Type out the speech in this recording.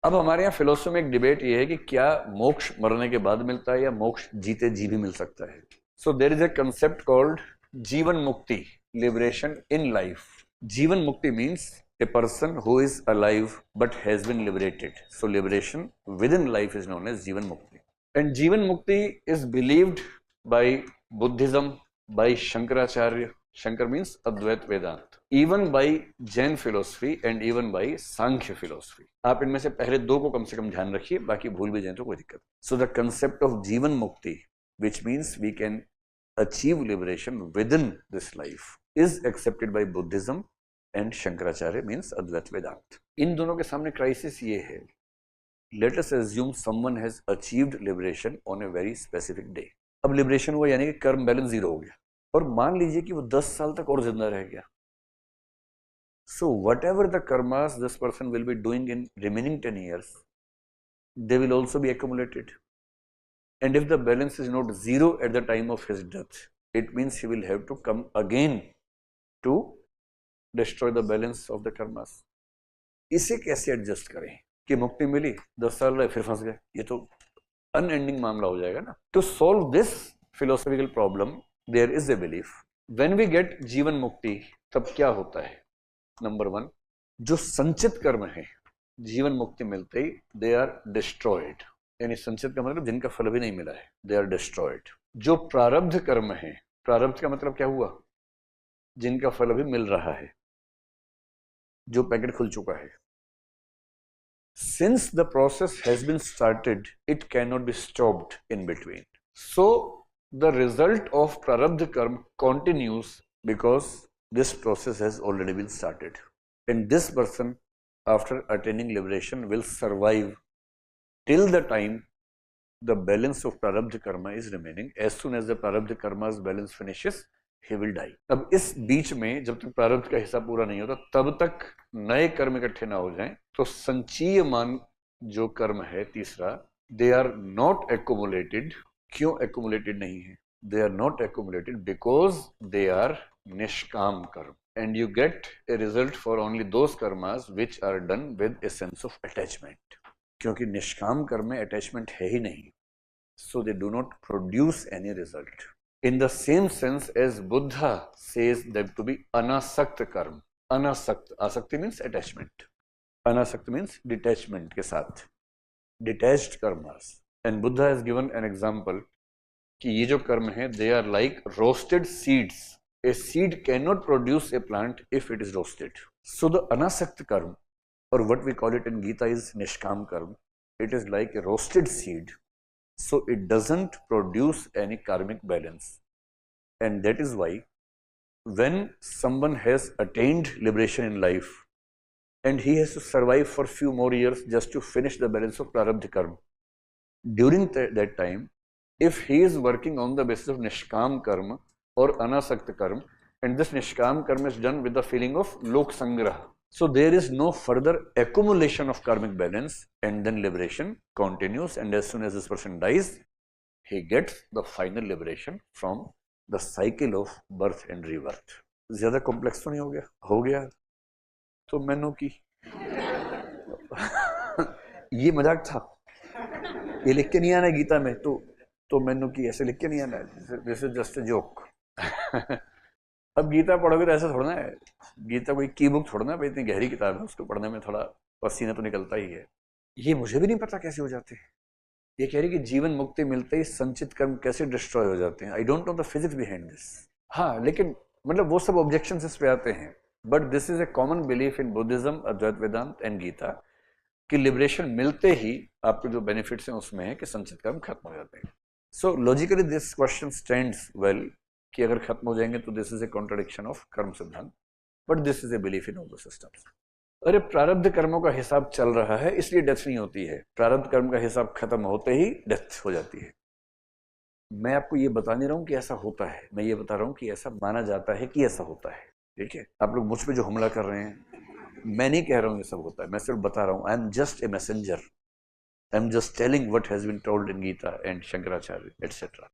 अब हमारे यहाँ फिलोसफी में एक डिबेट ये है कि क्या मोक्ष मरने के बाद मिलता है या मोक्ष जीते जी भी मिल सकता है। So there is a concept called jivan mukti, liberation in life. Jivan mukti means a person who is alive but has been liberated. So liberation within life is known as Jivan Mukti. And Jivan Mukti is believed by Buddhism, by Shankaracharya. Shankar means Advait Vedant. Even by Jain philosophy and even by Sankhya philosophy. आप इनमें से पहले दो को कम से कम ध्यान रखिए, बाकी भूल भी जाए तो कोई दिक्कत नहीं। So the concept of Jivan Mukti, which means we can achieve liberation within this life, is accepted by Buddhism and Shankaracharya means Advaita Vedanta. इन दोनों के सामने क्राइसिस ये है, let us assume someone has achieved liberation on a very specific day. अब liberation हुआ यानी कि कर्म बैलेंस जीरो हो गया, और मान लीजिए कि वो 10 साल तक और जिंदा रह गया। So whatever the karmas this person will be doing in remaining 10 years, they will also be accumulated, and if the balance is not zero at the time of his death, it means he will have to come again to destroy the balance of the karmas. इसे कैसे adjust करें कि मुक्ति मिली, 10 साल रहे फिर फंस गए, ये तो अनएंडिंग मामला हो जाएगा ना। To solve this philosophical problem there is a belief, when we get jivan mukti तब क्या होता है। नंबर 1, जो संचित कर्म है जीवन मुक्ति मिलते ही दे आर डिस्ट्रॉयड, यानी संचित का मतलब जिनका फल भी नहीं मिला है, दे आर डिस्ट्रॉयड। जो प्रारब्ध कर्म है, प्रारब्ध का मतलब क्या हुआ, जिनका फल अभी मिल रहा है, जो पैकेट खुल चुका है। Since the process has been started, it cannot be stopped in between. So the result of prarabdha karma continues because this process has already been started. And this person, after attaining liberation, will survive till the time the balance of prarabdha karma is remaining. As soon as the prarabdha karma's balance finishes, he will die. अब इस बीच में जब तक प्रारब्ध का हिस्सा पूरा नहीं होता तब तक नए कर्म इकट्ठे ना हो जाएं, तो संचीयमान जो कर्म है तीसरा, दे आर नॉट एक्युमुलेटेड। क्यों एक्युमुलेटेड नहीं है? They are not accumulated because they are nishkam karma, and you get a result for only those karmas which are done with a sense of attachment. क्योंकि निष्काम कर्म में अटैचमेंट है ही नहीं, so they do not produce any result. In the same sense as Buddha says that to be anasakt karma. Anasakt, asakti means attachment. Anasakt means detachment के साथ, detached karmas. And Buddha has given an example कि ये जो कर्म है, they are like roasted seeds. A seed cannot produce a plant if it is roasted. So the anasakt karma, or what we call it in Gita is nishkam karma. It is like a roasted seed. So it doesn't produce any karmic balance, and that is why when someone has attained liberation in life and he has to survive for few more years just to finish the balance of prarabdha karma, during that time, if he is working on the basis of nishkam karma or anasakt karma, and this nishkam karma is done with the feeling of lok sangraha, so there is no further accumulation of karmic balance, and then liberation continues, and as soon as this person dies, he gets the final liberation from the cycle of birth and rebirth. ज्यादा complex तो नहीं हो गया? हो गया तो मैनू की ये मजाक था, ये लिख के नहीं आना गीता में, तो मैनू की ऐसे लिख के नहीं आना, this is just a joke. अब गीता पढ़ोगे तो ऐसा थोड़ा है, गीता कोई की बुक थोड़ा ना भाई, इतनी गहरी किताब है, उसको पढ़ने में थोड़ा पसीना तो निकलता ही है। ये मुझे भी नहीं पता कैसे हो जाते हैं। ये कह रही कि जीवन मुक्ति मिलते ही संचित कर्म कैसे डिस्ट्रॉय हो जाते हैं। I don't know the physics behind this. हाँ, लेकिन मतलब वो सब ऑब्जेक्शंस इस पे आते हैं, but this is a common belief in Buddhism, Advaita Vedanta and Gita कि लिबरेशन मिलते ही आपके जो बेनिफिट्स हैं उसमें है कि संचित कर्म खत्म हो जाते हैं। So logically this question stands well कि अगर खत्म हो जाएंगे तो this is A contradiction of कर्म सिद्धांत, but this is a belief in all the systems. अरे प्रारब्ध कर्मों का हिसाब चल रहा है इसलिए डेथ नहीं होती है, प्रारब्ध कर्म का हिसाब खत्म होते ही डेथ हो जाती है। मैं आपको ये बता नहीं रहा हूँ कि ऐसा होता है, मैं ये बता रहा हूँ कि ऐसा माना जाता है कि ऐसा होता है। ठीक है, आप लोग मुझ पे जो हमला कर रहे हैं, मैं नहीं कह रहा हूँ ये सब होता है, मैं सिर्फ बता रहा हूँ। I am just a messenger, I am just telling what has been told in Gita and Shankaracharya etcetera.